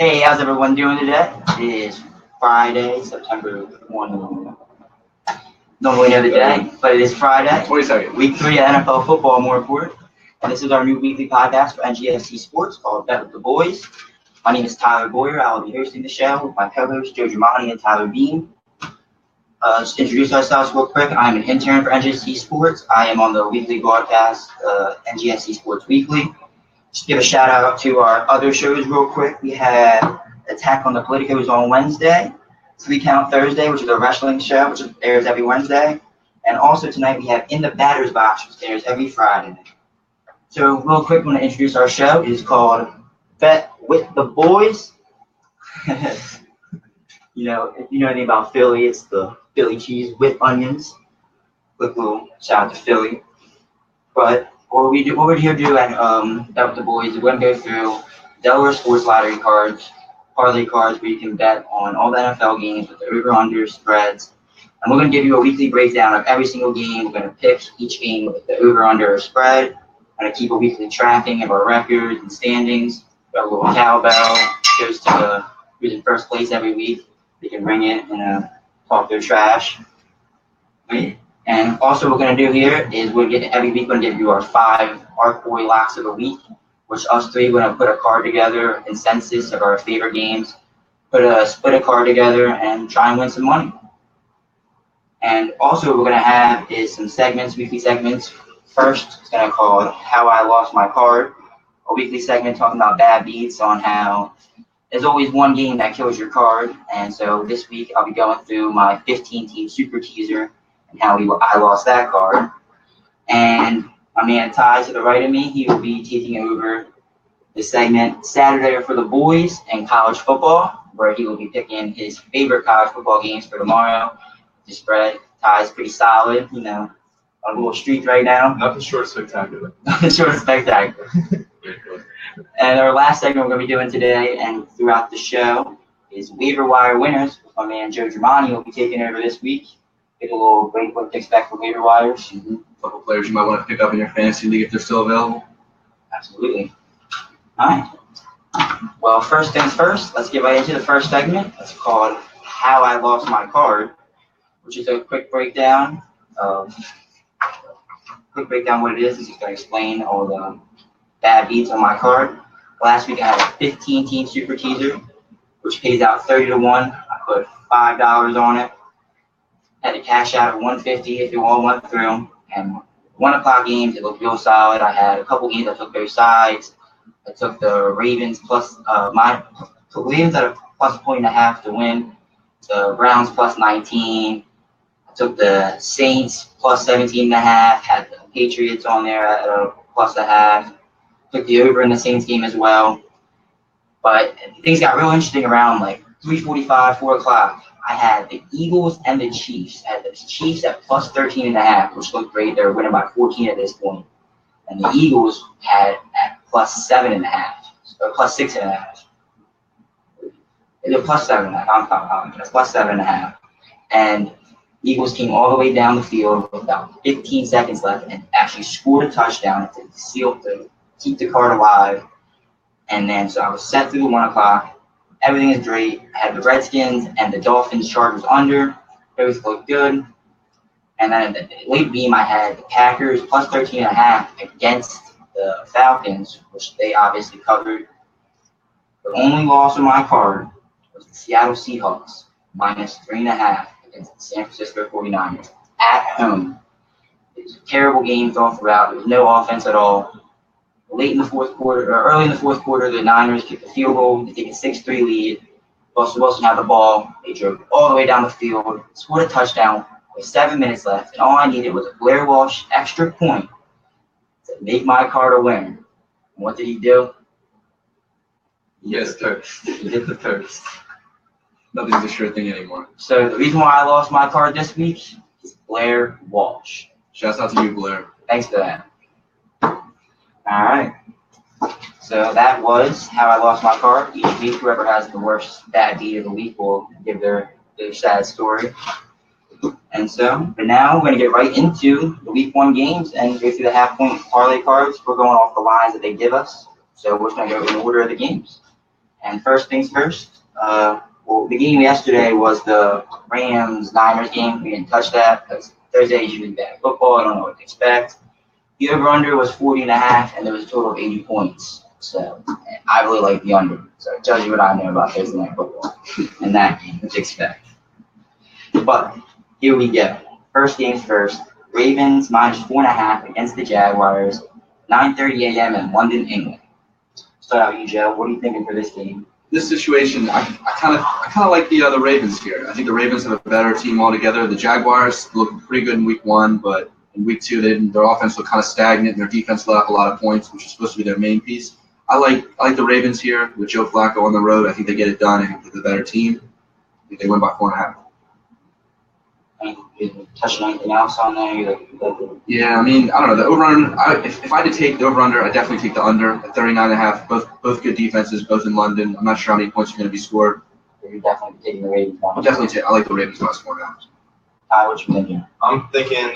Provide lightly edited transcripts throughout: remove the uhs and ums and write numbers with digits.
Hey, how's everyone doing today? It is Friday, September 20. Don't really know the day, but it is Friday. 22nd. Week 3 of NFL football, more important. And this is our new weekly podcast for NGSC Sports called Bet with the Boys. My name is Tyler Boyer. I will be hosting the show with my co-hosts Joe Germani and Tyler Beam. Just to introduce ourselves real quick. I'm an intern for NGSC Sports. I am on the weekly broadcast, NGSC Sports Weekly. Just give a shout out to our other shows real quick. We had Attack on the Politicos on Wednesday, 3 Count Thursday, which is a wrestling show, which airs every Wednesday. And also tonight we have In the Batter's Box, which airs every Friday. So real quick, I'm going to introduce our show. It is called Bet with the Boys. You know, if you know anything about Philly, it's the Philly cheese with onions. Quick little shout out to Philly. But what we're here to do at Bet with the Boys is we're going to go through Delaware Sports Lottery cards, parlay cards where you can bet on all the NFL games with the over-under spreads. And we're going to give you a weekly breakdown of every single game. We're going to pick each game with the over-under spread. We're going to keep a weekly tracking of our records and standings. We got a little cowbell. Goes to who's in first place every week. They can ring it and talk their trash. Right? And also what we're going to do here is every week we're going to give you our 5 Arc Boy locks of the week, which us three we're going to put a card together in consensus of our favorite games, split a card together and try and win some money. And also what we're going to have is some segments, weekly segments. First, it's going to be called How I Lost My Card, a weekly segment talking about bad beats on how there's always one game that kills your card. And so this week I'll be going through my 15-team super teaser and how I lost that card. And my man Ty to the right of me, he will be taking over the segment Saturday for the Boys and college football, where he will be picking his favorite college football games for tomorrow. The spread, Ty's pretty solid, you know, on a little streak right now. Nothing short of spectacular. Nothing short of spectacular. And our last segment we're going to be doing today and throughout the show is waiver wire winners. My man Joe Germani will be taking over this week. Get a little break what to expect for waiver wires. A couple players you might want to pick up in your fantasy league if they're still available. Absolutely. All right. Well, first things first, let's get right into the first segment. It's called How I Lost My Card, which is a quick breakdown of what it is. It's just going to explain all the bad beats on my card. Last week I had a 15-team super teaser, which pays out 30-1. I put $5 on it. Had to cash out at $150 if it all went through. And 1 o'clock games, it looked real solid. I had a couple games I took both sides. I took the Ravens plus Ravens at a plus 1.5 to win. The Browns plus 19. I took the Saints plus 17.5. Had the Patriots on there at a plus a half. Took the over in the Saints game as well. But things got real interesting around like 3:45, 4 o'clock. I had the Eagles and the Chiefs. I had the Chiefs at plus 13.5, which looked great. They were winning by 14 at this point. And the Eagles had at plus 7.5, or plus 6.5. It's plus 7.5. It's plus 7.5. And Eagles came all the way down the field with about 15 seconds left and actually scored a touchdown to keep the card alive. And then so I was set through the 1 o'clock. Everything is great. I had the Redskins and the Dolphins Chargers under. Both looked good. And then the late beam, I had the Packers plus 13.5 against the Falcons, which they obviously covered. The only loss on my card was the Seattle Seahawks minus 3.5 against the San Francisco 49ers at home. It was a terrible game all throughout. There was no offense at all. Early in the fourth quarter, the Niners kicked a field goal to take a 6-3 lead. Russell Wilson had the ball. They drove all the way down the field, scored a touchdown with 7 minutes left, and all I needed was a Blair Walsh extra point to make my card a winner. And what did he do? He hit the thirst. Nothing's a sure thing anymore. So the reason why I lost my card this week is Blair Walsh. Shouts out to you, Blair. Thanks for that. All right. So that was how I lost my card. Each week, whoever has the worst bad beat of the week will give their sad story. And so, but now we're going to get right into the week 1 games and go through the half-point parlay cards. We're going off the lines that they give us. So we're just going to go in order of the games. And first things first, well, the game yesterday was the Rams-Niners game. We didn't touch that because Thursday is usually bad football. I don't know what to expect. The over-under was 40.5, and there was a total of 80 points. So I really like the under. So it tells you what I know about Thursday night football in that game, what to expect. But here we go. First things first. Ravens -4.5 against the Jaguars, 9:30 a.m. in London, England. Start out with you, Joe. What are you thinking for this game? This situation, I kind of like the Ravens here. I think the Ravens have a better team altogether. The Jaguars looked pretty good in week 1, but in week 2, their offense looked kind of stagnant, and their defense let up a lot of points, which is supposed to be their main piece. I like the Ravens here with Joe Flacco on the road. I think they get it done. I think they're the better team. I think they win by 4.5. Touching anything else on there? Yeah, I mean, I don't know. The over-under, if I had to take the over-under, I'd definitely take the under at 39.5. Both good defenses, both in London. I'm not sure how many points are going to be scored. You're definitely taking the Ravens. I like the Ravens plus 4.5. What you thinking? I'm thinking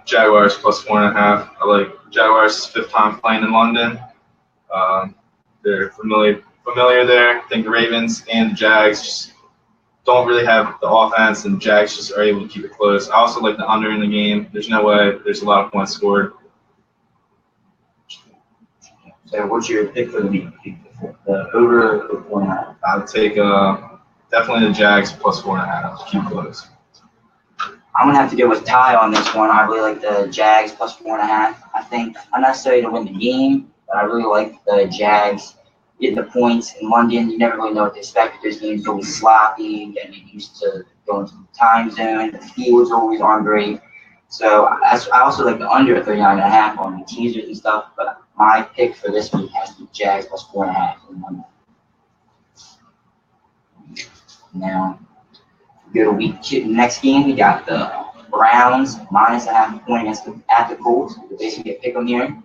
Jaguars plus 4.5. I like Jaguars' 5th time playing in London. They're familiar there. I think the Ravens and the Jags just don't really have the offense, and Jags just are able to keep it close. I also like the under in the game. There's no way there's a lot of points scored. So what's your pick for the week? The over or 4.5? I would take definitely the Jags plus 4.5. Keep close. I'm gonna have to go with Ty on this one. I really like the Jags plus 4.5. I think not necessarily to win the game, but I really like the Jags getting the points in London. You never really know what to expect. Those games will be sloppy, getting used to going to the time zone. The fields always aren't great. So I also like the under at 39.5 on the teasers and stuff. But my pick for this week has to be Jags plus 4.5 in London. Now, go to week 2. Next game, we got the Browns -0.5 point at the Colts. We basically get pick 'em here.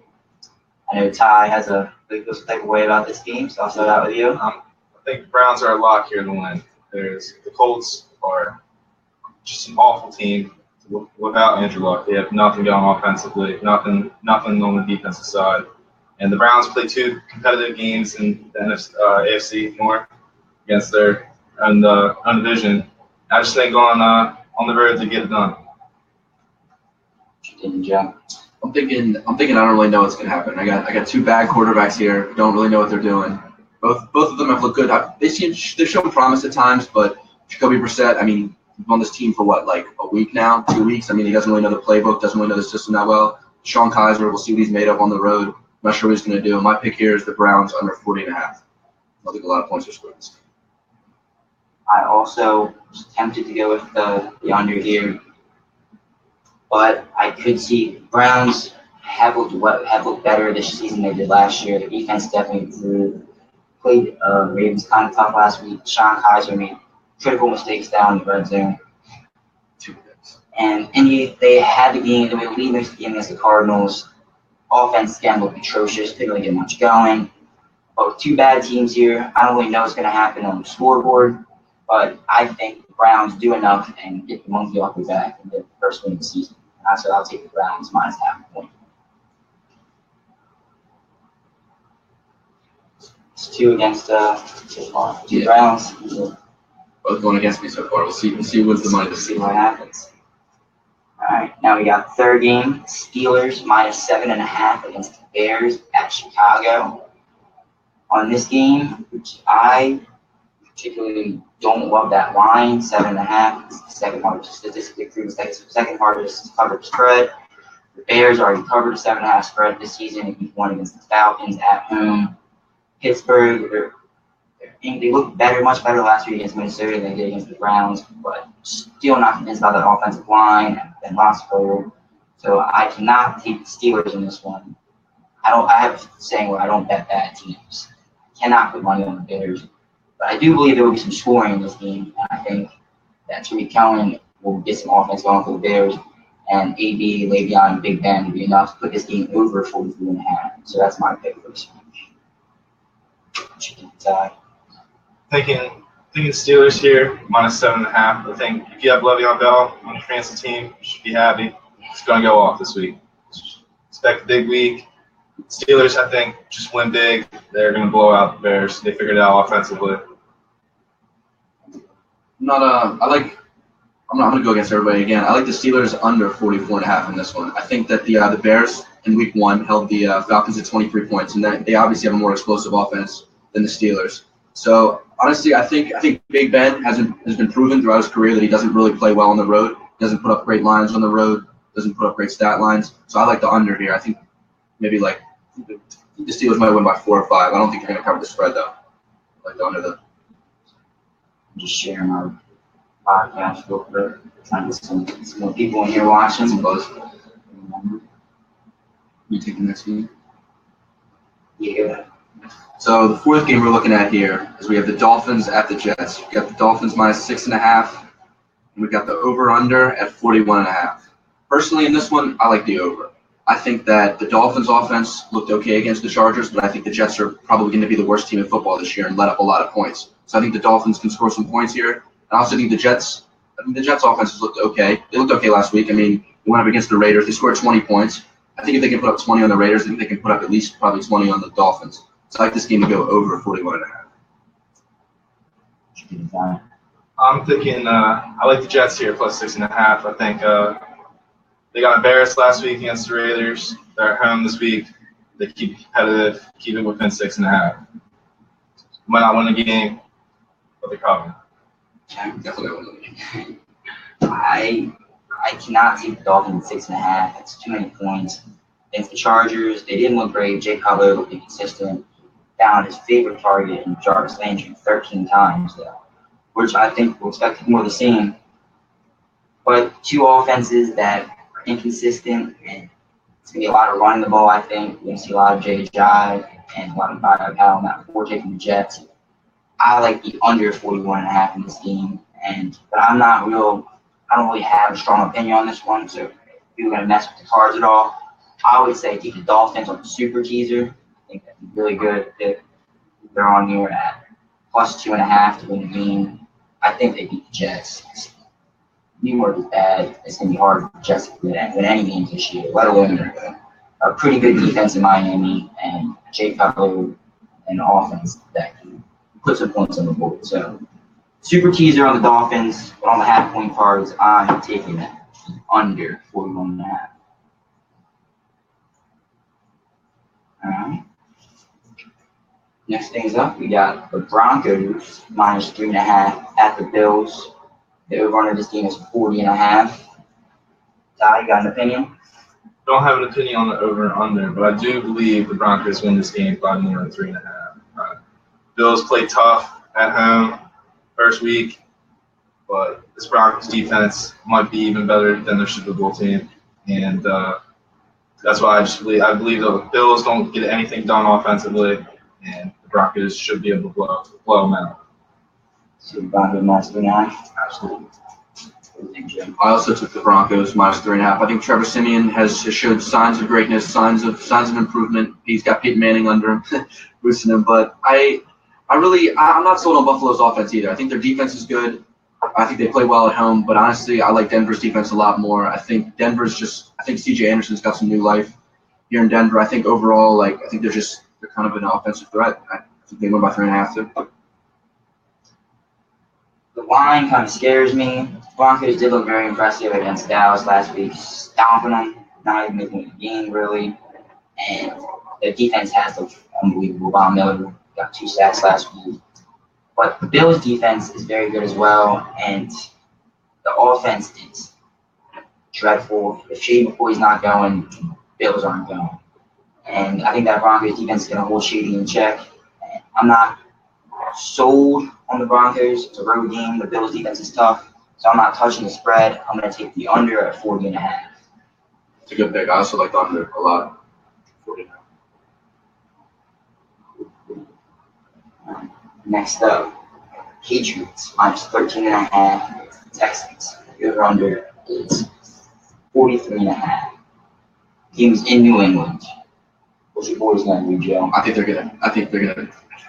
I know Ty has a big type of way about this game, so I'll start out with you. I think the Browns are a lock here to win. The Colts are just an awful team without Andrew Luck. They have nothing going offensively, nothing on the defensive side. And the Browns play 2 competitive games in the AFC North against their own division. I just think on the road to get it done. Joe? I'm thinking I don't really know what's going to happen. I got 2 bad quarterbacks here. Don't really know what they're doing. Both of them have looked good. They're showing promise at times, but Jacoby Brissett, I mean, he's on this team for what, like a week now, 2 weeks? I mean, he doesn't really know the playbook, doesn't really know the system that well. Sean Kaiser, we'll see what he's made of on the road. I'm not sure what he's going to do. My pick here is the Browns under 40.5. I think a lot of points are scored. I also was tempted to go with the under here, but I could see Browns have looked better this season than they did last year. The defense definitely improved. Played Ravens kind of tough last week. Sean Kaiser made critical mistakes down in the red zone. 2 picks. And they had the game, they were leading this game against the Cardinals. Offense again looked atrocious, didn't really get much going. But with 2 bad teams here, I don't really know what's going to happen on the scoreboard. But I think the Browns do enough and get the monkey off their back and get the first win of the season. And that's why I'll take the Browns -0.5 point. It's 2 against two Browns. Both going against me so far. We'll see what's the money this See season. what happens. All right, now we got third game. Steelers -7.5 against the Bears at Chicago. On this game, which I particularly don't love that line, 7.5. It's the second hardest, statistically proven second hardest covered spread. The Bears already covered a 7.5 spread this season in week 1 against the Falcons at home. Pittsburgh, they looked better, much better last week against Minnesota than they did against the Browns, but still not convinced by that offensive line and Roethlisberger. So I cannot take the Steelers in this one. I have a saying where I don't bet bad teams. I cannot put money on the Bears. But I do believe there will be some scoring in this game, and I think that Tariq Cohen will get some offense going for the Bears, and AB, Le'Veon, and Big Ben will be enough to put this game over 43.5. So that's my pick for this week. Chicken tie. Thinking Steelers here -7.5. I think if you have Le'Veon Bell on your fantasy team, you should be happy. It's going to go off this week. Expect a big week. Steelers, I think, just win big. They're going to blow out the Bears. They figured it out offensively. I'm going to go against everybody again. I like the Steelers under 44.5 in this one. I think that the Bears in Week 1 held the Falcons at 23 points, and they obviously have a more explosive offense than the Steelers. So honestly, I think Big Ben has been proven throughout his career that he doesn't really play well on the road. He doesn't put up great lines on the road. Doesn't put up great stat lines. So I like the under here. I think maybe the Steelers might win by 4 or 5. I don't think they're going to cover the spread though. I like the under though. Just share my podcast real quick. Trying to get some more people in here watching. Some buzz. You take the next game? Yeah. So the fourth game we're looking at here is we have the Dolphins at the Jets. We got the Dolphins minus 6.5, and we got the over/under at 41.5. Personally, in this one, I like the over. I think that the Dolphins' offense looked okay against the Chargers, but I think the Jets are probably going to be the worst team in football this year and let up a lot of points. So I think the Dolphins can score some points here. I also think the Jets' offenses looked okay. They looked okay last week. I mean, they went up against the Raiders. They scored 20 points. I think if they can put up 20 on the Raiders, I think they can put up at least probably 20 on the Dolphins. So I like this game to go over 41.5. I'm thinking I like the Jets here plus 6.5. I think they got embarrassed last week against the Raiders. They're at home this week. They keep competitive, keep it within 6.5. Might not win the game, but they're covering. Definitely win the game. I cannot take the Dolphins 6.5. It's too many points. Against the Chargers, they didn't look great. Jay Cutler looked inconsistent. Found his favorite target in Jarvis Landry 13 times, though, which I think we'll expect more of the same. But two offenses that are inconsistent, and it's going to be a lot of running the ball, I think. We're going to see a lot of Jay Jive and a lot of Byron Powell, Matt Forte from the Jets. I like the under 41.5 in this game, but I don't really have a strong opinion on this one, so if you're going to mess with the cards at all, I would say keep the Dolphins on the super teaser. I think that'd be really good if they're on here at plus 2.5 to win the game. I think they beat the Jets. New York is bad. It's going to be hard for the Jets to win any games this year, let alone a pretty good defense in Miami and Jay Cutler and offense that can put some points on the board. So super teaser on the Dolphins, but on the half-point cards, I'm taking it under 41.5. All right. Next things up, we got the Broncos minus 3.5 at the Bills. The over-under this game is 40.5. Ty, you got an opinion? Don't have an opinion on the over and under, but I do believe the Broncos win this game by more than 3.5. Bills play tough at home first week, but this Broncos defense might be even better than their Super Bowl team, and that's why I believe the Bills don't get anything done offensively, and the Broncos should be able to blow them out. So Broncos minus 3.5? Absolutely. I also took the Broncos minus 3.5. I think Trevor Siemian has showed signs of greatness, signs of improvement. He's got Peyton Manning under him, boosting him. But I'm not sold on Buffalo's offense either. I think their defense is good. I think they play well at home. But honestly, I like Denver's defense a lot more. I think C.J. Anderson's got some new life here in Denver. I think overall, I think they're kind of an offensive threat. I think they win by 3.5 too. The line kind of scares me. Broncos did look very impressive against Dallas last week, stomping them, not even making a game really. And their defense has looked unbelievable. Von Miller got 2 sacks last week. But the Bills' defense is very good as well, and the offense is dreadful. If Shady McCoy's not going, Bills aren't going. And I think that Broncos defense is going to hold Shady in check. And I'm not sold on the Broncos. It's a road game. The Bills' defense is tough, so I'm not touching the spread. I'm going to take the under at 40.5. It's a good pick. I also like the under a lot. 40.5. Next up, Patriots minus 13.5. Texans. The over/under is 43.5. Game's in New England. What's your boys gonna do, Joe? I think they're gonna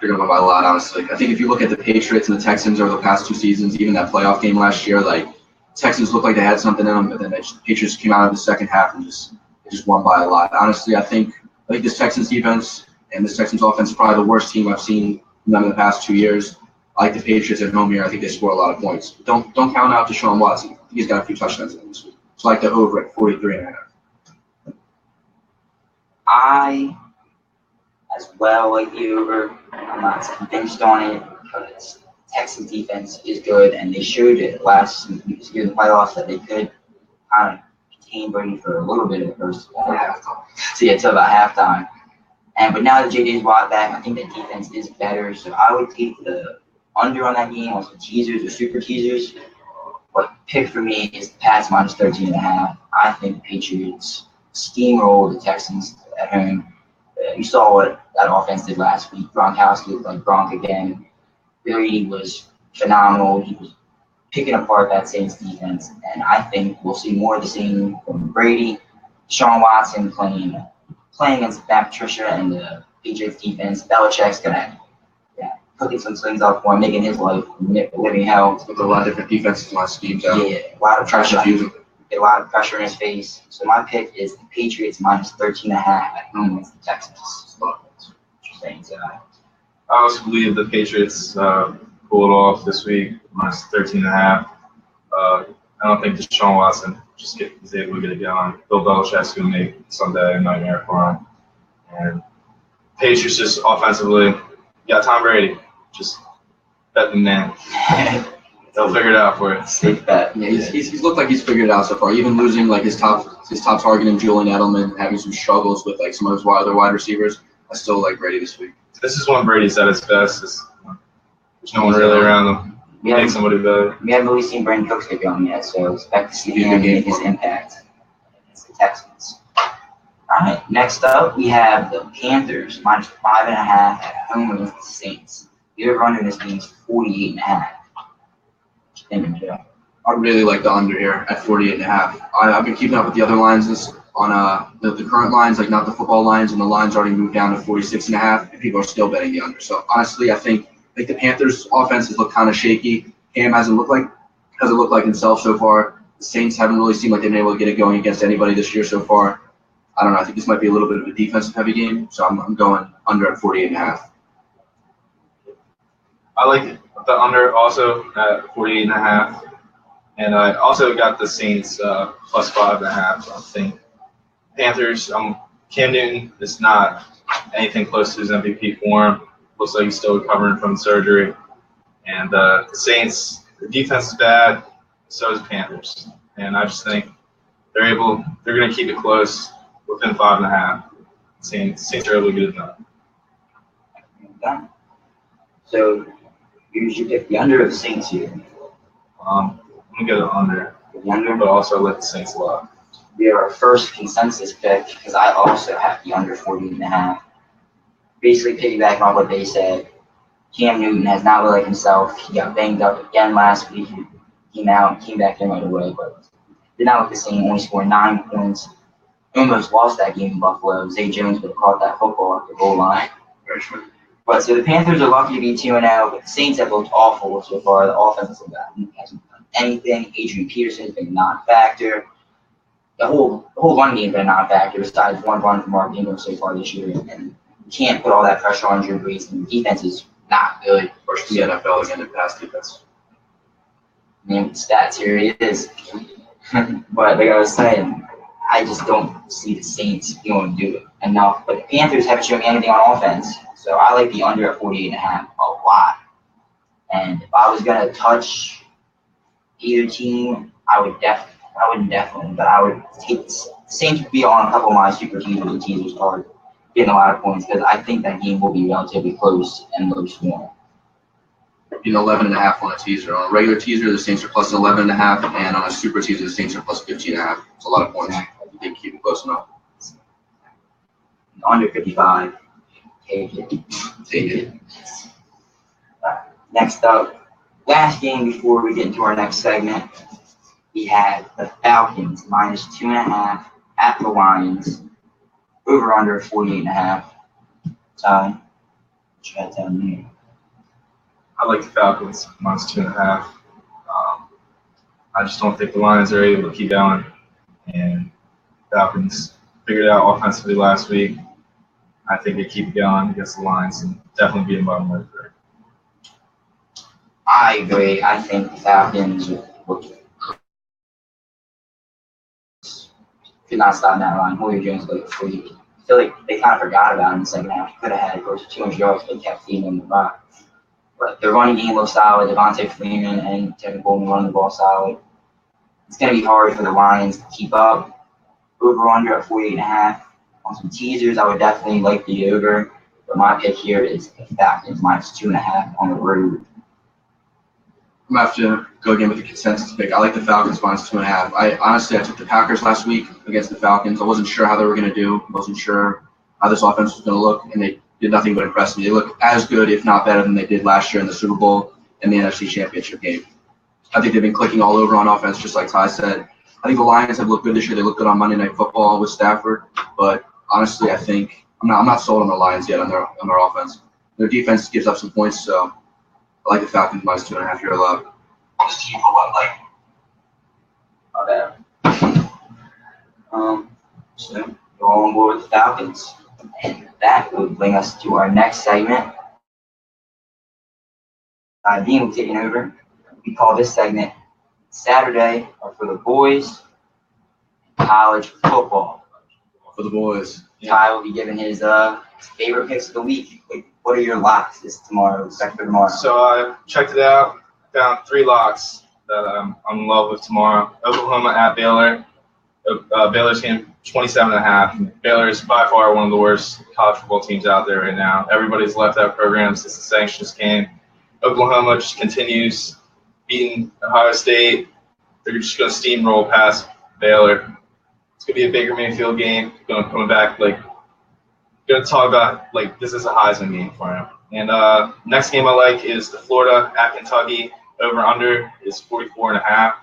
win by a lot. Honestly, I think if you look at the Patriots and the Texans over the past 2 seasons, even that playoff game last year, Texans looked like they had something in them, but then the Patriots came out in the second half and just won by a lot. Honestly, I think I think this Texans defense and this Texans offense is probably the worst team I've seen from them in the past 2 years. I like the Patriots at home here. I think they score a lot of points. Don't count out Deshaun Watson. I think he's got a few touchdowns in this week. So I like the over at 43.5. I, as well, like the over. I'm not convinced on it because Texans defense is good, and they showed it last year in the playoffs that they could kind of contain Brady for a little bit of the first half. So yeah, until about halftime. But now that JJ's brought back, I think the defense is better. So I would take the under on that game on some teasers or super teasers. But pick for me is the Pats minus 13.5. I think the Patriots steamroll the Texans at home. You saw what that offense did last week. Gronkowski looked like Gronk again. Brady was phenomenal. He was picking apart that Saints defense, and I think we'll see more of the same from Brady. Deshaun Watson playing against Matt Patricia and the Patriots defense. Belichick's gonna cooking some slings out for him, making his life living hell. With a lot of different defenses, a lot of schemes out. Yeah, a lot of pressure. Confusing. A lot of pressure in his face. So my pick is the Patriots minus 13.5 at home against the Texans. Interesting. I also believe the Patriots pull it off this week, minus 13.5. I don't think Deshaun Watson is able to get it going. Bill Belichick's going to make Sunday a nightmare for him. And Patriots just offensively, you got Tom Brady. Just bet the man. They'll figure it out for you. Safe bet. Yeah, he's looked like he's figured it out so far. Even losing like his top target in Julian Edelman, having some struggles with like some of his other wide receivers. I still like Brady this week. This is when Brady's at his best. There's no one really around him. Make somebody better. We haven't really seen Brandon Cooks get going yet, so expect to see him make his impact against the Texans. All right, next up we have the Panthers minus 5.5 at home against the Saints. The over-under in this game is 48.5. I really like the under here at 48.5. I've been keeping up with the other lines on the current lines, like not the football lines, and the lines already moved down to 46.5, and people are still betting the under. So honestly, I think the Panthers' offense has looked kind of shaky. Cam hasn't looked like himself so far. The Saints haven't really seemed like they've been able to get it going against anybody this year so far. I don't know. I think this might be a little bit of a defensive-heavy game, so I'm going under at 48.5. I like the under also at 48.5. And I also got the Saints plus 5.5. I think Panthers, Cam Newton is not anything close to his MVP form. Looks like he's still recovering from surgery. And the Saints, the defense is bad, so is the Panthers. And I just think they're going to keep it close within 5.5. Saints are able to get it done. So you should pick the under of the Saints here. I'm going to get it under, The under, but also let the Saints love. we are our first consensus pick because I also have the under 48.5. Basically piggybacking on what they said, Cam Newton has not looked like himself. He got banged up again last week. He came back in right away, but did not look the same. Only scored 9 points. Almost lost that game in Buffalo. Zay Jones would have caught that football at the goal line. But so the Panthers are lucky to be 2-0, but the Saints have looked awful so far. The offense hasn't done anything. Adrian Peterson has been a non-factor. The whole run game has been a non-factor besides one run from Mark Ingram so far this year. And you can't put all that pressure on Drew Brees. And the defense is not good. First in the NFL again in pass defense. Man, stats here it is. But like I was saying, I just don't see the Saints going to do it enough. But the Panthers haven't shown me anything on offense. So I like the under at 48.5 a lot. And if I was going to touch either team, I wouldn't definitely, but I would take the Saints would be on a couple of my super teasers and teasers card, getting a lot of points because I think that game will be relatively close and low scoring. 11.5 on a teaser. On a regular teaser, the Saints are plus 11.5, and on a super teaser, the Saints are plus 15.5. It's a lot of points. You can keep it close enough. Under 55. Take it. Next up, last game before we get into our next segment, we had the Falcons minus 2.5 at the Lions, over under 48.5. Ty, what you got to tell me? I like the Falcons minus 2.5. I just don't think the Lions are able to keep going. And Falcons figured it out offensively last week. I think they keep going against the Lions and definitely beat them by more than 3. I agree. I think the Falcons could not stop Matt Ryan. Julio Jones looked a freak. I feel like they kind of forgot about him in the second half. He could have had, of course, 200 yards, but they kept feeding him the rock. But their running game looks solid. Devontae Freeman and Tevin Coleman running the ball solid. It's going to be hard for the Lions to keep up. Over-under at 48.5. On some teasers, I would definitely like the over. But my pick here is the Falcons minus 2.5 on the road. I'm going to have to go again with the consensus pick. I like the Falcons minus 2.5. I took the Packers last week against the Falcons. I wasn't sure how they were going to do. I wasn't sure how this offense was going to look, and they did nothing but impress me. They look as good, if not better, than they did last year in the Super Bowl and the NFC Championship game. I think they've been clicking all over on offense, just like Ty said. I think the Lions have looked good this year. They looked good on Monday Night Football with Stafford, but honestly, I think I'm not sold on the Lions yet on their offense. Their defense gives up some points, so I like the Falcons minus 2.5 here allowed. This team will like. Not bad. So go on board with the Falcons. And that would bring us to our next segment. Dean will be taking over. We call this segment Saturday are for the boys, college football. For the boys. Ty will be giving his favorite picks of the week. What are your locks this tomorrow? Expect for tomorrow. So I checked it out. Found 3 locks that I'm in love with tomorrow. Oklahoma at Baylor. Baylor's game 27.5. Baylor is by far one of the worst college football teams out there right now. Everybody's left out programs since the sanctions came. Oklahoma just continues beating Ohio State. They're just going to steamroll past Baylor. It's going to be a Baker Mayfield game. Coming back, going to talk about, this is a Heisman game for him. And next game I like is the Florida at Kentucky. Over-under is 44.5.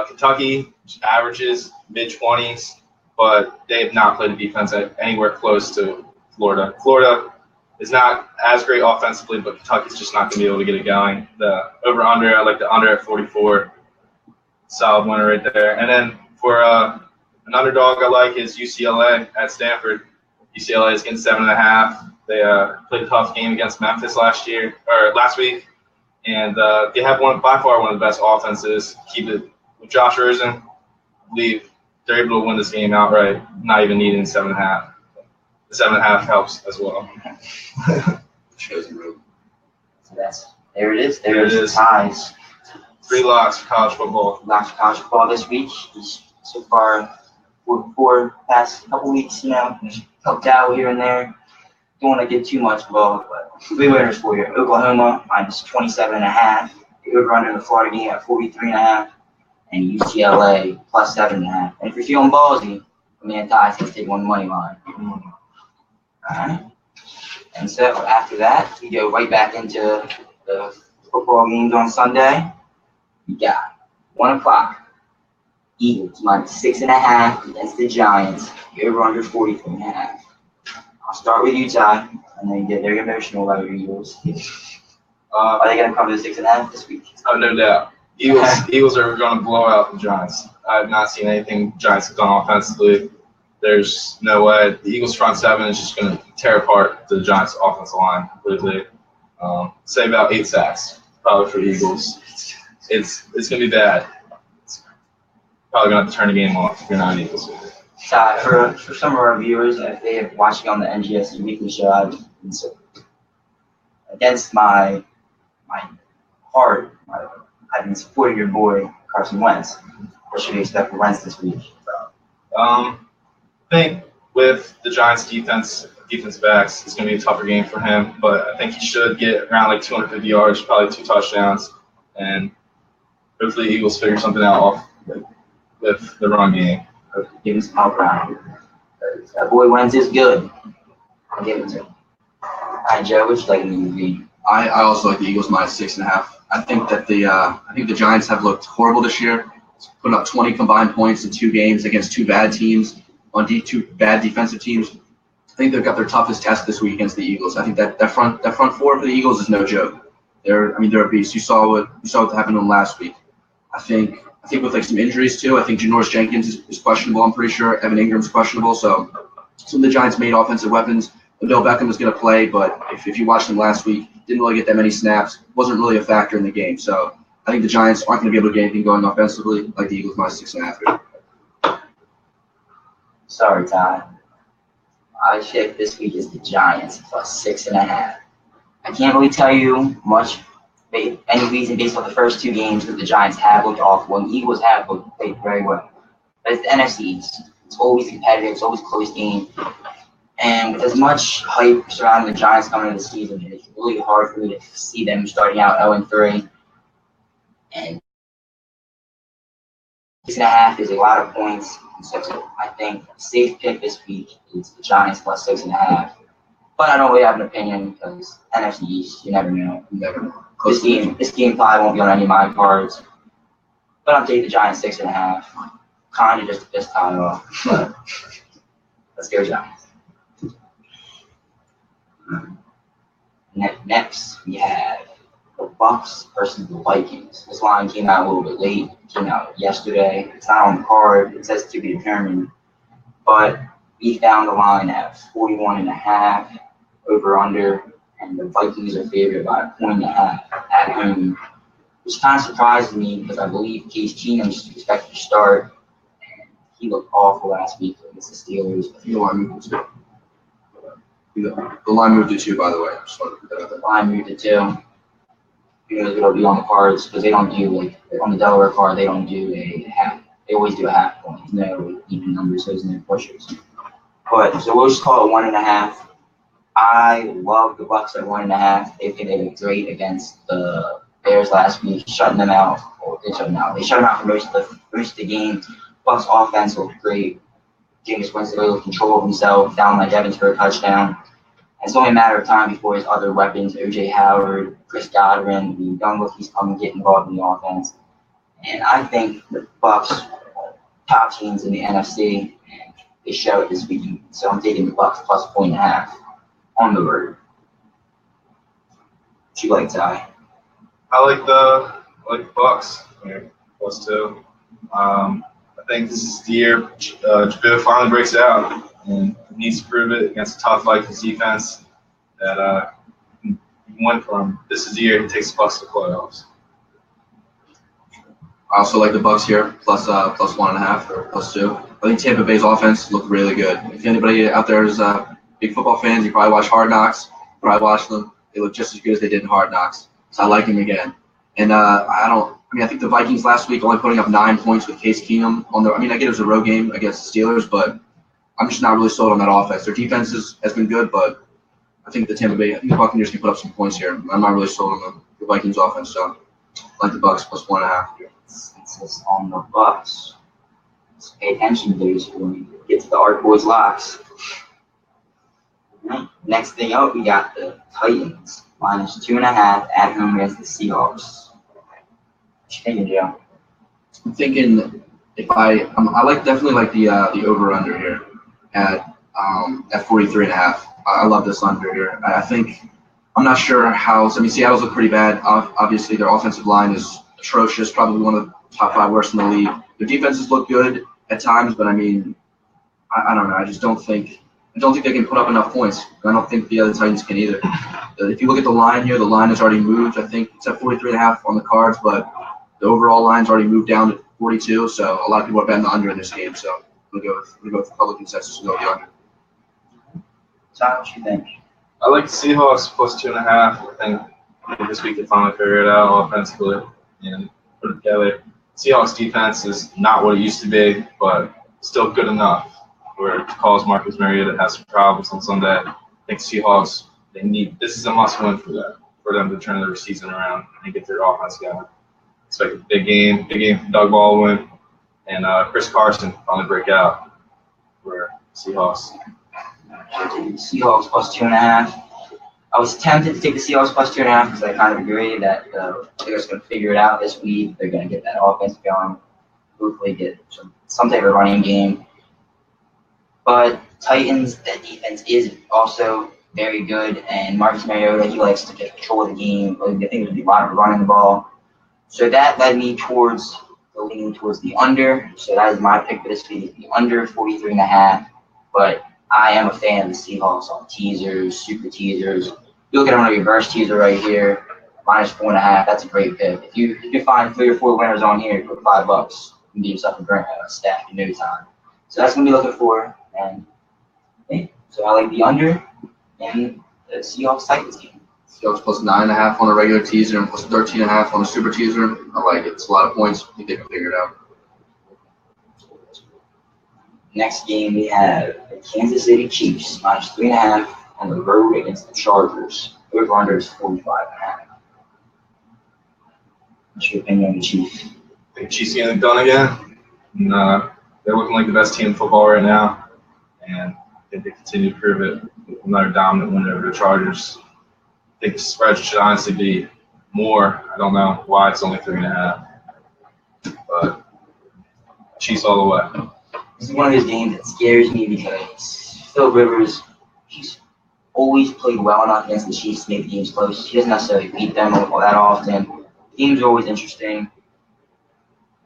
Kentucky averages mid-20s, but they have not played a defense anywhere close to Florida. Florida is not as great offensively, but Kentucky's just not going to be able to get it going. The over-under, I like the under at 44. Solid winner right there. And then for an underdog I like is UCLA at Stanford. UCLA is getting 7.5. They played a tough game against Memphis last week. And they have by far one of the best offenses. Keep it with Josh Rosen. I believe they're able to win this game outright, not even needing 7.5. The 7.5 helps as well. Shows the room. So there it is. There it is. Ties. 3 locks for college football. Locks for college football this week. So far, for past couple weeks, helped out here and there. Don't want to get too much involved, but 3 winners for you. Oklahoma minus 27.5. The over-under in the Florida game at 43.5. And UCLA plus 7.5. And if you're feeling ballsy, Ty says take one money line. Alright. And so after that, we go right back into the football games on Sunday. We got 1 o'clock. Eagles minus 6.5 against the Giants. The over-under 43.5. I'll start with you, Ty, and then you get very emotional about your Eagles. Are they going to come to 6.5 this week? Oh, no doubt. Eagles are going to blow out the Giants. I have not seen anything Giants have done offensively. There's no way. The Eagles' front 7 is just going to tear apart the Giants' offensive line completely. Say about 8 sacks, probably for the Eagles. It's going to be bad. It's probably going to have to turn the game off if you're not an Eagles fan. Ty, for some of our viewers, if they are watching on the NGS Weekly Show, I've been against my heart. I've been supporting your boy Carson Wentz. What should we expect for Wentz this week? I think with the Giants' defensive backs, it's going to be a tougher game for him. But I think he should get around 250 yards, probably 2 touchdowns, and hopefully the Eagles figure something out with the run game. Give him some help around. That boy Wentz is good. I'll give it to him. All right, Joe, what you like in the movie? I also like the Eagles minus 6.5. I think that the Giants have looked horrible this year, putting up 20 combined points in 2 games against 2 bad teams, on 2 bad defensive teams. I think they've got their toughest test this week against the Eagles. I think that front 4 for the Eagles is no joke. They're a beast. You saw what happened to them last week. I think with some injuries too. I think Janoris Jenkins is questionable. I'm pretty sure Evan Ingram's questionable. So some of the Giants' main offensive weapons Odell Beckham is going to play, but if you watched him last week, didn't really get that many snaps. Wasn't really a factor in the game. So I think the Giants aren't going to be able to get anything going offensively like the Eagles minus 6.5. Sorry, Ty. My pick this week is the Giants plus 6.5. I can't really tell you much, any reason based on the first two games that the Giants have looked awful and the Eagles have played very well. But it's the NFC East. It's always competitive. It's always a close game. And with as much hype surrounding the Giants coming into the season, it's really hard for me to see them starting out 0-3. And 6.5 is a lot of points. So I think a safe pick this week is the Giants plus 6.5. But I don't really have an opinion because NFC East, you never know. You never know. This game probably won't be on any of my cards. But I'll take the Giants 6.5. Kind of just to piss Ty off. But let's go Giants. Next, we have the Bucks versus the Vikings. This line came out a little bit late. It came out yesterday. It's not on the card. It says to be determined. But we found the line at 41.5 over/under, and the Vikings are favored by 1.5 at home, which kind of surprised me because I believe Case Keenum is expected to start, and he looked awful last week against the Steelers. The line moved to 2. The line moved to 2, by the way. I just wanted to put that out there. The line moved to 2. Who knows what'll be on the cards because they don't do on the Delaware card. They don't do a half. They always do a half point. No even numbers, so there's no pushers. But so we'll just call it 1.5. I love the Bucks at 1.5. They think they looked great against the Bears last week, shutting them out. Or they shut them out. They shut them out for most of the game. Bucks offense looked great. Jameis Winston able to control himself, down like Evans for a touchdown. And it's only a matter of time before his other weapons, O.J. Howard, Chris Godwin, the young rookies come and get involved in the offense. And I think the Bucks are top teams in the NFC, and they show it this weekend. So I'm taking the Bucks plus 1.5 on the road. What you like, Ty? I like the Bucks here, plus 2. I think this is the year Javier finally breaks it out, and he needs to prove it against a tough Vikings defense that he can win from. This is the year he takes the Bucks to the playoffs. I also like the Bucks here, plus 1.5 or plus 2. I think Tampa Bay's offense looked really good. If anybody out there is big football fans, you probably watch Hard Knocks. Probably watch them. They look just as good as they did in Hard Knocks. So I like them again. And I think the Vikings last week only putting up 9 points with Case Keenum on their. I get it was a road game against the Steelers, but I'm just not really sold on that offense. Their defense has been good, but I think the Buccaneers can put up some points here. I'm not really sold on the Vikings offense, so I like the Bucks plus 1.5. It's on the Bucks. So pay attention to those when we get to the Art Boys locks. Right. Next thing up, we got the Titans minus 2.5 at home against the Seahawks. What you thinking, Joe? I'm thinking definitely like the over/under here at 43.5. I love this under here. I think I'm not sure how. Seattle's look pretty bad. Obviously, their offensive line is atrocious. Probably one of the top 5 worst in the league. Their defenses look good at times, but I don't know. I just don't think they can put up enough points. I don't think the other Titans can either. If you look at the line here, the line has already moved. I think it's at 43.5 on the cards, but the overall line's already moved down to 42. So a lot of people are betting the under in this game. So we'll go with the public consensus and go with the under. Tom, what you think? I like the Seahawks plus 2.5. I think this week they finally figure it out offensively and put it together. Seahawks defense is not what it used to be, but still good enough where it calls Marcus Mariota has some problems on Sunday. I think Seahawks, this is a must-win for them to turn their season around and get their offense going. Expect a big game from Doug Baldwin and Chris Carson finally break out for Seahawks. Seahawks plus 2.5. I was tempted to take the Seahawks plus 2.5 because I kind of agree that they're just going to figure it out this week. They're going to get that offense going, hopefully get some type of running game. But Titans, that defense is also very good, and Marcus Mariota, he likes to just control the game. I think it'll be a lot of running the ball. So that led me towards leaning towards the under. So that is my pick for this week, the under 43.5. But I am a fan of the Seahawks on teasers, super teasers. You look at them on a reverse teaser right here, -4.5. That's a great pick. If you find 3 or 4 winners on here, put $5. You can get yourself a stack in no time. So that's what I'm looking for. And so I like the under in the Seahawks Titans game. Seahawks plus 9.5 on a regular teaser and plus 13.5 on a super teaser. I like it. It's a lot of points. I think they can figure it out. Next game we have the Kansas City Chiefs -3.5 on the road against the Chargers. Over under is 45.5. What's your opinion on the Chiefs? I think Chiefs getting it done again. And, they're looking like the best team in football right now, and I think they continue to prove it with another dominant win over the Chargers. I think the spread should honestly be more. I don't know why it's only 3.5, but Chiefs all the way. This is one of those games that scares me because Phil Rivers, he's always played well enough against the Chiefs to make the games close. He doesn't necessarily beat them all that often. The games are always interesting.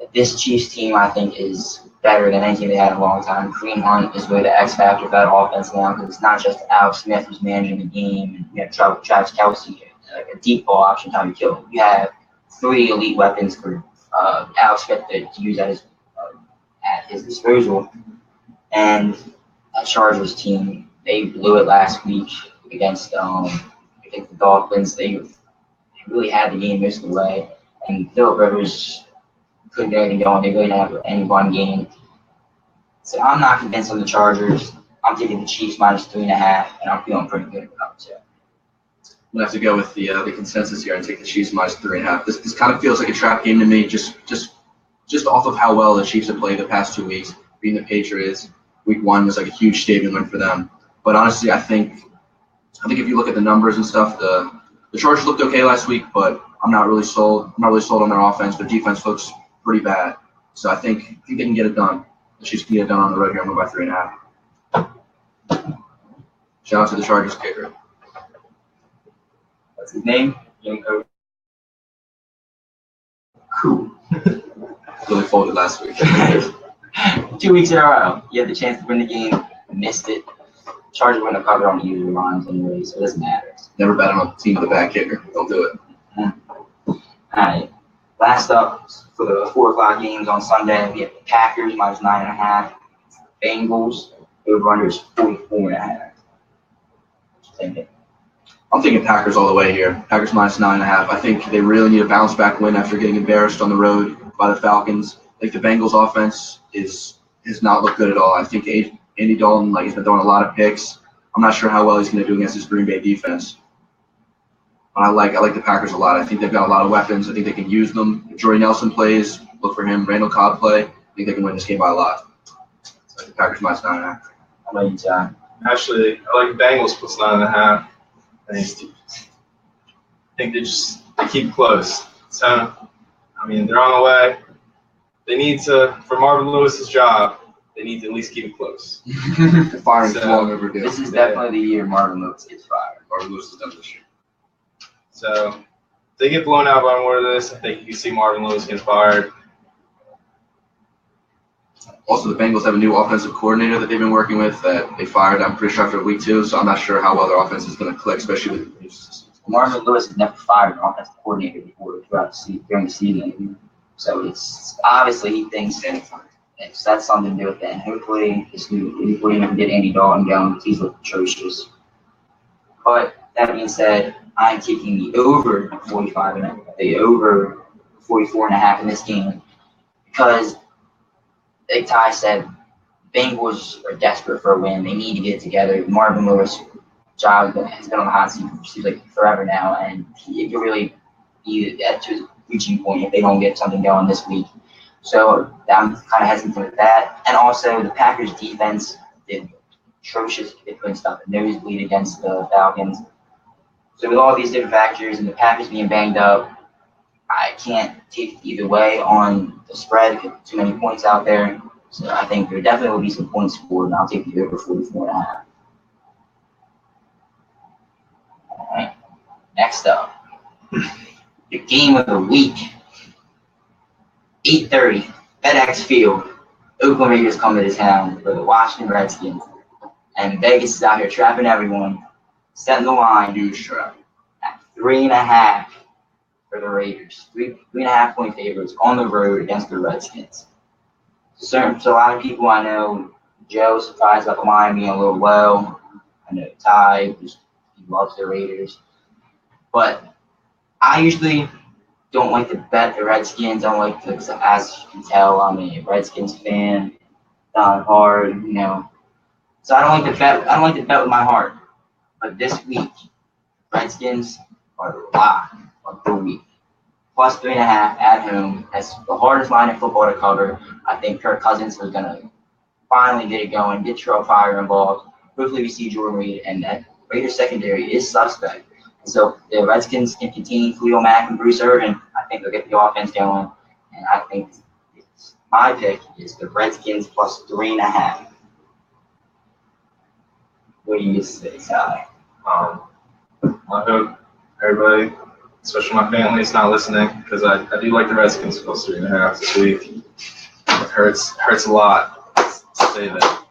But this Chiefs team, I think, is better than any team they had in a long time. Kareem Hunt is really the X factor of that offense now because it's not just Alex Smith who's managing the game. And you have Travis Kelce, like a deep ball option, Tyreek Hill. You have 3 elite weapons for Alex Smith to use at his disposal. And that Chargers team, they blew it last week against the Dolphins. They really had the game most of the way. And Philip Rivers couldn't get anything going. They really didn't have any run game. So I'm not convinced on the Chargers. I'm taking the Chiefs -3.5, and I'm feeling pretty good about it too. I'm gonna have to go with the consensus here and take the Chiefs -3.5. This kind of feels like a trap game to me, just off of how well the Chiefs have played the past 2 weeks. Beating the Patriots, Week 1 was like a huge stadium win for them. But honestly, I think if you look at the numbers and stuff, the Chargers looked okay last week, but I'm not really sold. I'm not really sold on their offense. Their defense looks pretty bad. So I think they can get it done. The Chiefs can get it done on the road here. I'm going by 3.5. Shout out to the Chargers kicker. What's his name? Cool. Really folded last week. 2 weeks in a row. You had the chance to win the game, missed it. Chargers wouldn't have covered on the usual lines anyway, so it doesn't matter. Never bet on a team with a bad kicker. Don't do it. All right. Last up for the 4 o'clock games on Sunday, we have the Packers -9.5. Bengals over under is 44.5. I'm thinking Packers all the way here. Packers -9.5. I think they really need a bounce back win after getting embarrassed on the road by the Falcons. I think the Bengals offense has not looked good at all. I think Andy Dalton, he's been throwing a lot of picks. I'm not sure how well he's going to do against this Green Bay defense. But I like the Packers a lot. I think they've got a lot of weapons. I think they can use them. If Jordy Nelson plays, look for him. Randall Cobb play. I think they can win this game by a lot. So the Packers -9.5. How about you, John? Actually, I like the Bengals plus 9.5. I think they keep close. So, I mean, they're on the way. They need to, for Marvin Lewis's job, they need to at least keep it close. The firing is long overdue. This is definitely the year Marvin Lewis gets fired. Marvin Lewis is done this year. So, if they get blown out by more of this, I think you can see Marvin Lewis get fired. Also, the Bengals have a new offensive coordinator that they've been working with that they fired, I'm pretty sure, after week 2, so I'm not sure how well their offense is going to click, especially with the new system. Marvin Lewis has never fired an offensive coordinator before during the season. So it's obviously he thinks that's something to do with it. And hopefully this new coordinator can get Andy Dalton going because he's looked atrocious. But that being said, I'm taking the over 45 and the over 44.5 in this game because, like Ty said, Bengals are desperate for a win. They need to get it together. Marvin Lewis' job has been on the hot seat for forever now, and it could really be at his reaching point if they don't get something going this week. So I'm kind of hesitant with that. And also, the Packers' defense did atrocious. They couldn't stop a nosebleed against the Falcons. So with all these different factors and the Packers being banged up, I can't take either way on the spread. Too many points out there. So I think there definitely will be some points scored, and I'll take the over 44.5. All right. Next up, the game of the week. 8:30, FedEx Field. Oakland Raiders come to the town for the Washington Redskins. And Vegas is out here trapping everyone, setting the line Huge trap. at 3.5 for the Raiders. 3.5 point favorites on the road against the Redskins. So a lot of people I know, Joe surprised about the line being a little low. I know Ty, he loves the Raiders. But I usually don't like to bet the Redskins. I don't like to, as you can tell, I'm a Redskins fan, down hard, So I don't like to bet. I don't like to bet with my heart. But this week, Redskins are the lock of the week. Plus 3.5 at home. That's the hardest line in football to cover. I think Kirk Cousins is going to finally get it going, get Terrell Pryor involved. Hopefully we see Jordan Reed, and that Raiders secondary is suspect. And so the Redskins can contain Khalil Mack and Bruce Irvin. I think they'll get the offense going. And I think my pick is the Redskins plus 3.5. What do you say, Ty? I hope everybody, especially my family, is not listening because I do like the Redskins plus 3.5 this week. It hurts a lot to say that.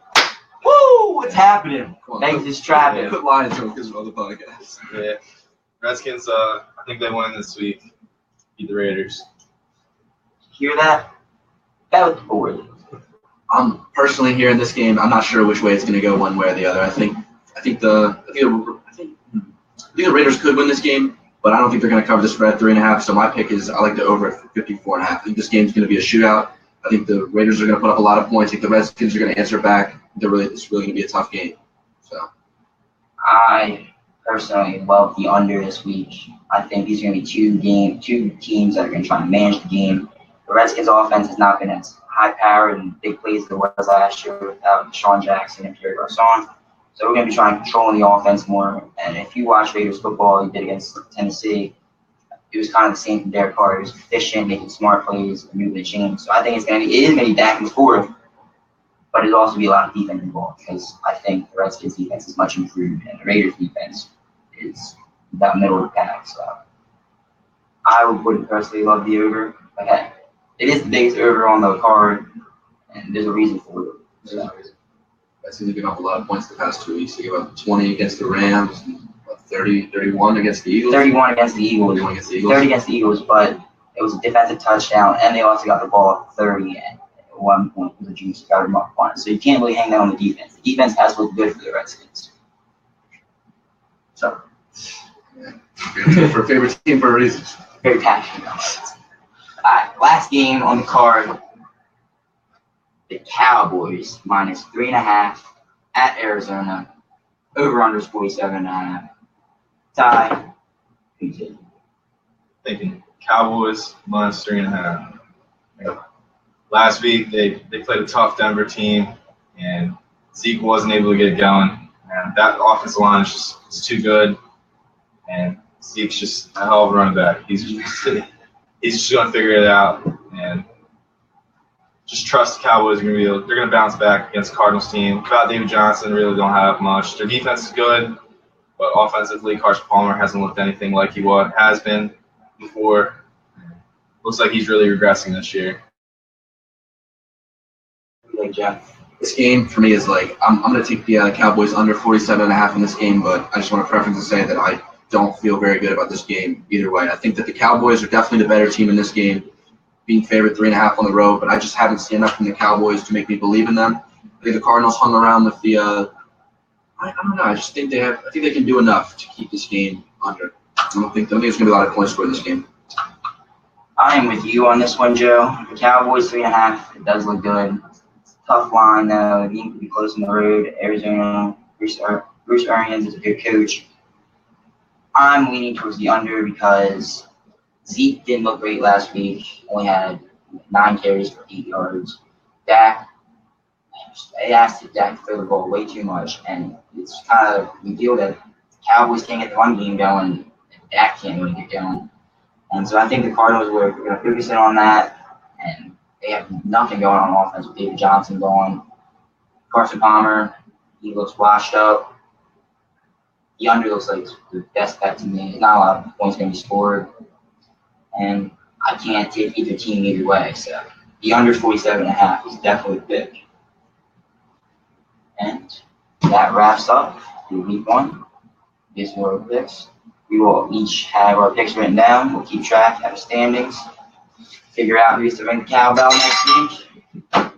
Woo! What's happening? Vegas is trapping. Quit lying to him because of other podcasts. Yeah, Redskins. I think they win this week. Beat the Raiders. Hear that? That was the board. I'm personally here in this game. I'm not sure which way it's going to go, one way or the other. I think the Raiders could win this game, but I don't think they're going to cover the spread 3.5. So my pick is I like the over at 54.5. I think this game's going to be a shootout. I think the Raiders are going to put up a lot of points. I think the Redskins are going to answer back. It's really going to be a tough game. So I personally love the under this week. I think these are going to be two teams that are going to try to manage the game. The Redskins' offense has not been as high-powered and big plays as it was last year without Deshaun Jackson and Pierre Garçon. So we're going to be trying to control the offense more. And if you watch Raiders football, he did against Tennessee, it was kind of the same from Derek Carr. He was efficient, making smart plays, and moving the chain. So I think it is going to be back and forth, but it'll also be a lot of defense involved because I think the Redskins' defense is much improved and the Raiders' defense is about middle of the pack. So I would personally love the over. But hey, it is the biggest over on the card, and there's a reason for it. So. That's given up a lot of points the past 2 weeks. They gave up 20 against the Rams, and 31 against the Eagles. 31 against the Eagles. 31 against the Eagles. 30 against the Eagles, but it was a defensive touchdown, and they also got the ball at 30 and at 1 point was a juice covered them up on it. So you can't really hang that on the defense. The defense has looked good for the Redskins. So. For a favorite team for a reason. Very passionate about it. All right, last game on the card. The Cowboys minus 3.5 at Arizona. Over/under 47.5. Ty, continue. Thinking Cowboys minus 3.5. Last week they played a tough Denver team, and Zeke wasn't able to get it going. And that offensive line is just too good, and Zeke's just a hell of a running back. He's just going to figure it out, and just trust the Cowboys are they're going to bounce back against the Cardinals team. Without David Johnson, really don't have much. Their defense is good, but offensively, Carson Palmer hasn't looked anything like he has been before. Looks like he's really regressing this year. This game for me is I'm going to take the Cowboys under 47.5 in this game, but I just want to preference to say that I don't feel very good about this game either way. I think that the Cowboys are definitely the better team in this game, being favored 3.5 on the road, but I just haven't seen enough from the Cowboys to make me believe in them. I think the Cardinals hung around with the I don't know. I just think I think they can do enough to keep this game under. I don't think there's going to be a lot of points scored in this game. I am with you on this one, Joe. The Cowboys 3.5. It does look good. It's a tough line though. It needs to be close on the road. Arizona. Bruce Arians is a good coach. I'm leaning towards the under because Zeke didn't look great last week. Only had 9 carries for 8 yards. Dak, they asked Dak to throw the ball way too much, and it's kind of the deal that Cowboys can't get the run game going, and Dak can't really get going. And so I think the Cardinals were going to focus in on that, and they have nothing going on offense with David Johnson gone. Carson Palmer, he looks washed up. The under looks like the best bet to me. There's not a lot of points going to be scored. And I can't take either team either way. So the under 47.5 is definitely big. And that wraps up the week 1. These were our picks. We will each have our picks written down. We'll keep track, have standings, figure out who's to ring the cowbell next week.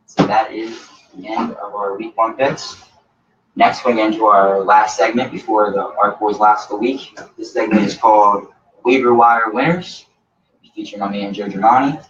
So that is the end of our week 1 picks. Next, we're going to our last segment before the Art Boys last of the week. This segment is called Waiver Wire Winners, featuring my man Joe Germani.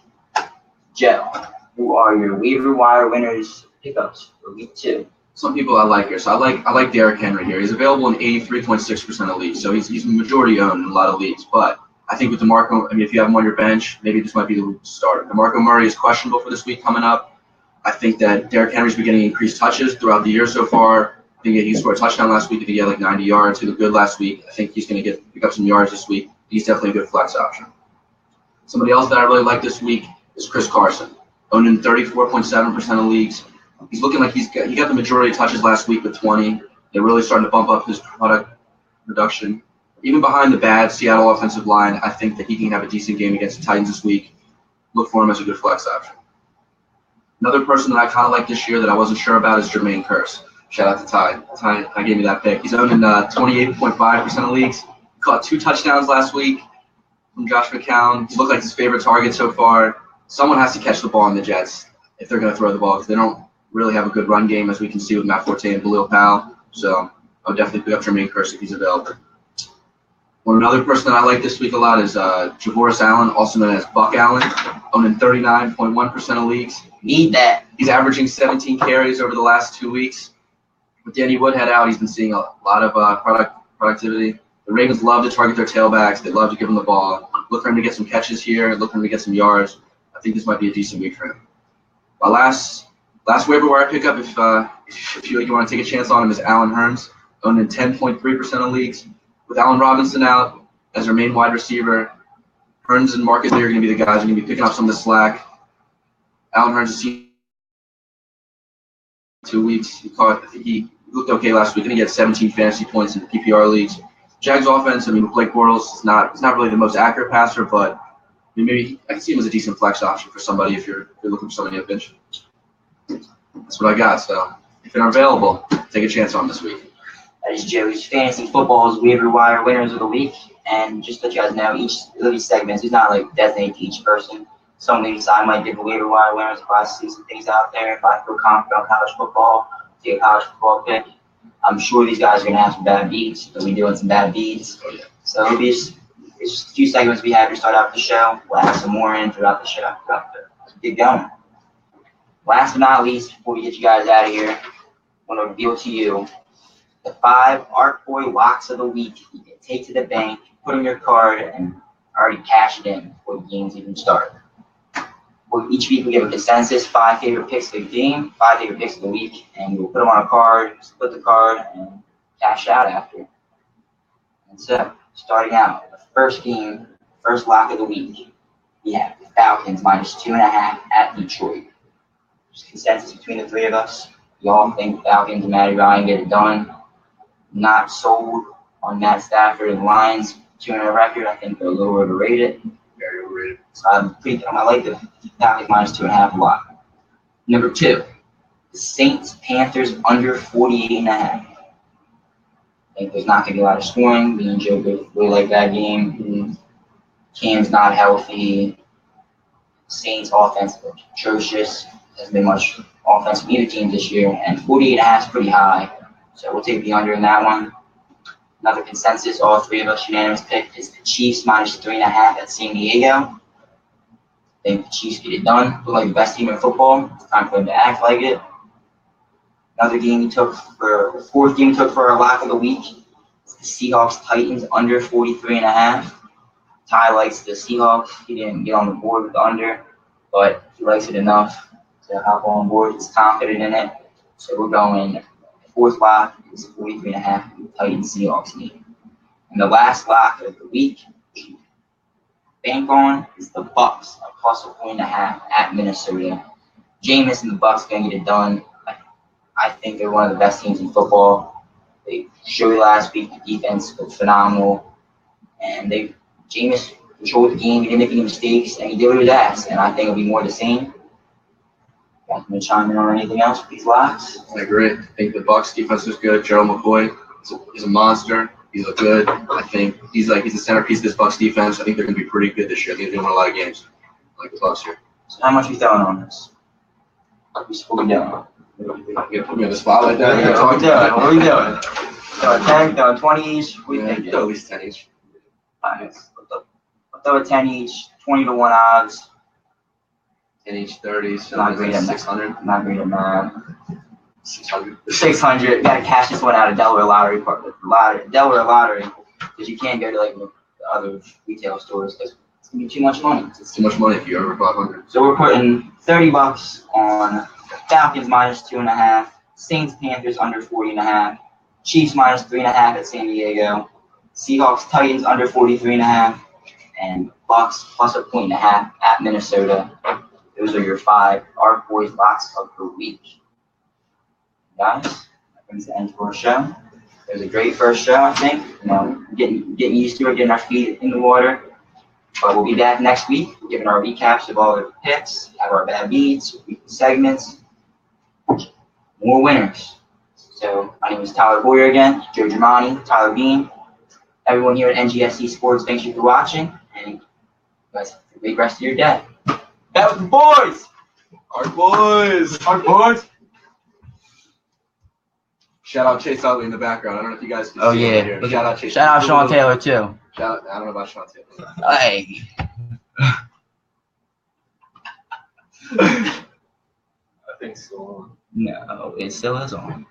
Joe, who are your waiver wire winners pickups for week 2? Some people I like here. So I like Derrick Henry here. He's available in 83.6% of leagues. So he's majority owned in a lot of leagues. But I think with DeMarco, if you have him on your bench, maybe this might be the starter. DeMarco Murray is questionable for this week coming up. I think that Derrick Henry's been getting increased touches throughout the year so far. I think he scored a touchdown last week. I think he had like 90 yards. He looked good last week. I think he's going to pick up some yards this week. He's definitely a good flex option. Somebody else that I really like this week is Chris Carson, owned in 34.7% of leagues. He's looking like he got the majority of touches last week with 20. They're really starting to bump up his product production. Even behind the bad Seattle offensive line, I think that he can have a decent game against the Titans this week. Look for him as a good flex option. Another person that I kind of like this year that I wasn't sure about is Jermaine Kearse. Shout out to Ty. Ty gave me that pick. He's owned in 28.5% of leagues. Caught 2 touchdowns last week from Josh McCown. He looked like his favorite target so far. Someone has to catch the ball on the Jets if they're going to throw the ball because they don't really have a good run game, as we can see with Matt Forte and Khalil Powell. So I would definitely pick up Jermaine Kearse if he's available. Another person that I like this week a lot is Javoris Allen, also known as Buck Allen, owned in 39.1% of leagues. Need that. He's averaging 17 carries over the last 2 weeks. With Danny Woodhead out, he's been seeing a lot of productivity. The Ravens love to target their tailbacks. They love to give him the ball. Look for him to get some catches here. Look for him to get some yards. I think this might be a decent week for him. My last waiver wire pickup, if you want to take a chance on him, is Allen Hurns, owned in 10.3% of leagues. With Allen Robinson out as their main wide receiver, Hurns and Marcus Lee are going to be the guys who are going to be picking up some of the slack. Allen Hurns has seen 2 weeks. He looked okay last week. I think he had 17 fantasy points in the PPR leagues. Jags offense, with Blake Bortles, is not really the most accurate passer, but maybe I can see him as a decent flex option for somebody if you're looking for somebody to bench. That's what I got. So if they're available, take a chance on this week. That is Joe's Fantasy Football's waiver wire winners of the week. And just to let you guys know, each of these segments is not like designated to each person. Some weeks I might give the waiver wire winners if I see some things out there. If I feel confident on college football, take a college football pick. I'm sure these guys are going to have some bad beats. They'll be doing some bad beats. So it'll be it's just a few segments we have to start out the show. We'll add some more in throughout the show. Let's get going. Last but not least, before we get you guys out of here, I want to reveal to you the 5 Art Boy locks of the week you can take to the bank, put in your card, and already cash it in before the games even start. Each week we give a consensus, 5 favorite picks of the game, 5 favorite picks of the week, and we'll put them on a card, split the card, and cash out after. And so, starting out, the first game, first lock of the week, we have the Falcons minus 2.5 at Detroit. Just consensus between the 3 of us. We all think Falcons and Matty Ryan get it done. Not sold on Matt Stafford and Lions 2-0 record. I think they're a little overrated. Very overrated. So I like the Falcons minus 2.5 a lot. Number 2, the Saints Panthers under 48.5. I think there's not going to be a lot of scoring. Me and Joe really like that game. Cam's not healthy. Saints offense is atrocious. Hasn't been much offense from either team this year, and 48.5 is pretty high. So we'll take the under in that one. Another consensus, all 3 of us unanimous pick is the Chiefs minus 3.5 at San Diego. I think the Chiefs get it done. Look like the best team in football. It's time for them to act like it. Another game we took for the 4th game we took for our lock of the week is the Seahawks Titans under 43.5. Ty likes the Seahawks. He didn't get on the board with the under, but he likes it enough to hop on board. He's confident in it. So we're going 4th lock is 43.5 Titans Seahawks game. And the last lock of the week, bank on, is the Bucks, a plus 1.5 at Minnesota. Jameis and the Bucks gonna get it done. I think they're one of the best teams in football. They showed last week the defense was phenomenal, and Jameis controlled the game. He didn't make any mistakes, and he did what he was asked. And I think it'll be more of the same. Want me to chime in on anything else with these locks? I agree. I think the Bucks defense is good. Gerald McCoy is a monster. He's looked good. I think he's the centerpiece of this Bucks defense. I think they're going to be pretty good this year. I think they're going to win a lot of games. I like the Bucks here. So how much are you throwing on this? What we doing? You're gonna put me on the spot like that. Yeah, what we doing? What we doing? Throwing 10, throwing 20 each. We Yeah, think you throw at least 10 each. Alright, I'll throw a 10 each, 20 to 1 odds. 10 each, 30. So Not that's great like at 600. I'm not great at math. 600. 600. Gotta cash this one out of Delaware Lottery. Delaware Lottery. Because you can't go to like the other retail stores because it's gonna be too much money. It's too much money if you're over 500. So we're putting $30 on Falcons minus 2.5, Saints Panthers under 40.5, Chiefs minus 3.5 at San Diego, Seahawks Titans under 43.5, and Bucks plus 1.5 at Minnesota. Those are your 5 Our Boys locks of the week. Guys, that brings the end to our show. It was a great first show, I think. You know, getting used to it, getting our feet in the water. But we'll be back next week, giving our recaps of all the picks, have our bad beats, segments, more winners. So my name is Tyler Boyer again, Joe Germani, Tyler Bean. Everyone here at NGSC Sports, thank you for watching, and you guys have a great rest of your day. That was the boys! Our boys! Our boys! Shout out Chase Utley in the background. I don't know if you guys can Oh, see yeah. him here. Shout out Chase. Shout out Sean Taylor, too. Shout out, I don't know about Sean Taylor. Hey. I think so. No, it still is on.